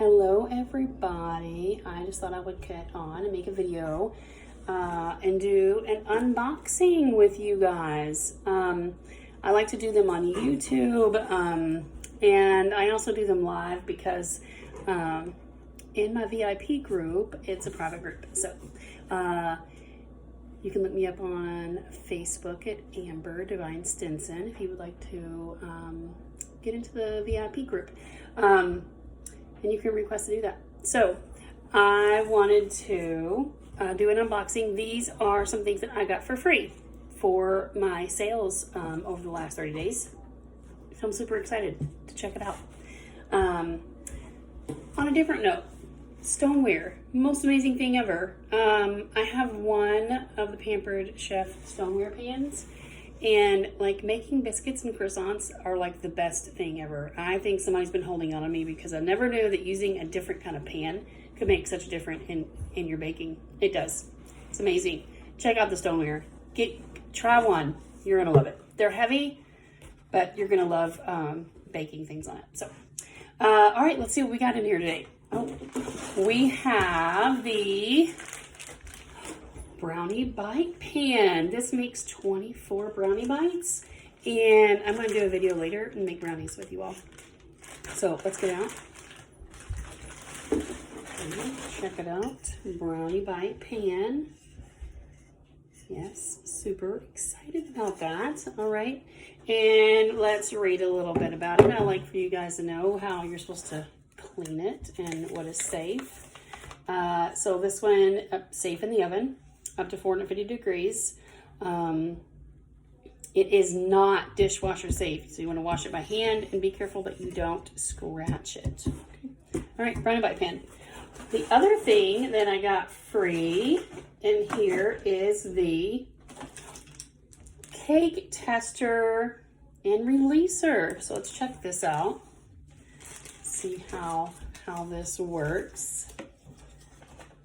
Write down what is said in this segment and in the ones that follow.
Hello everybody. I just thought I would get on and make a video and do an unboxing with you guys. I like to do them on YouTube and I also do them live because in my VIP group, it's a private group. So you can look me up on Facebook at Amber DeVine-Stinson if you would like to get into the VIP group. And you can request to do that. So I wanted to do an unboxing. These are some things that I got for free for my sales over the last 30 days. So I'm super excited to check it out. On a different note, stoneware, most amazing thing ever. I have one of the Pampered Chef stoneware pans, and like making biscuits and croissants are like the best thing ever. I think somebody's been holding on to me because I never knew that using a different kind of pan could make such a difference in your baking. It does. It's amazing. Check out the stoneware. Try one. You're gonna love it. They're heavy, but you're gonna love baking things on it. So, all right, let's see what we got in here today. Oh, we have the brownie bite pan. This makes 24 brownie bites, and I'm going to do a video later and make brownies with you all. So let's get out. Check it out. Brownie bite pan. Yes, super excited about that. All right, and let's read a little bit about it. I like for you guys to know how you're supposed to clean it and what is safe. So this one, safe in the oven, up to 450 degrees. It is not dishwasher safe, so you want to wash it by hand and be careful that you don't scratch it. Okay. All right, brownie bite pan. The other thing that I got free in here is the cake tester and releaser. So let's check this out. See how this works.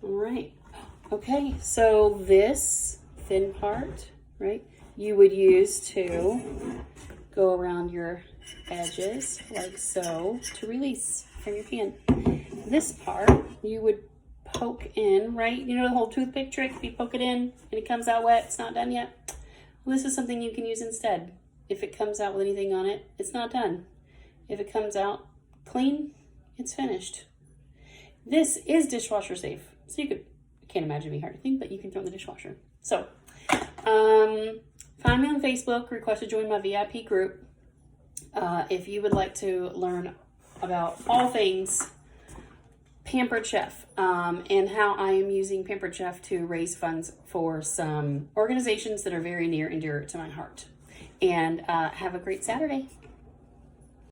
All right. Okay, so this thin part, right, you would use to go around your edges like so to release from your pan. This part you would poke in, right? You know the whole toothpick trick? If you poke it in and it comes out wet, it's not done yet. Well, this is something you can use instead. If it comes out with anything on it, it's not done. If it comes out clean, it's finished. This is dishwasher safe, so you could, can't imagine it being hard to clean, but you can throw it in the dishwasher. So, find me on Facebook, request to join my VIP group. If you would like to learn about all things Pampered Chef and how I am using Pampered Chef to raise funds for some organizations that are very near and dear to my heart. And have a great Saturday.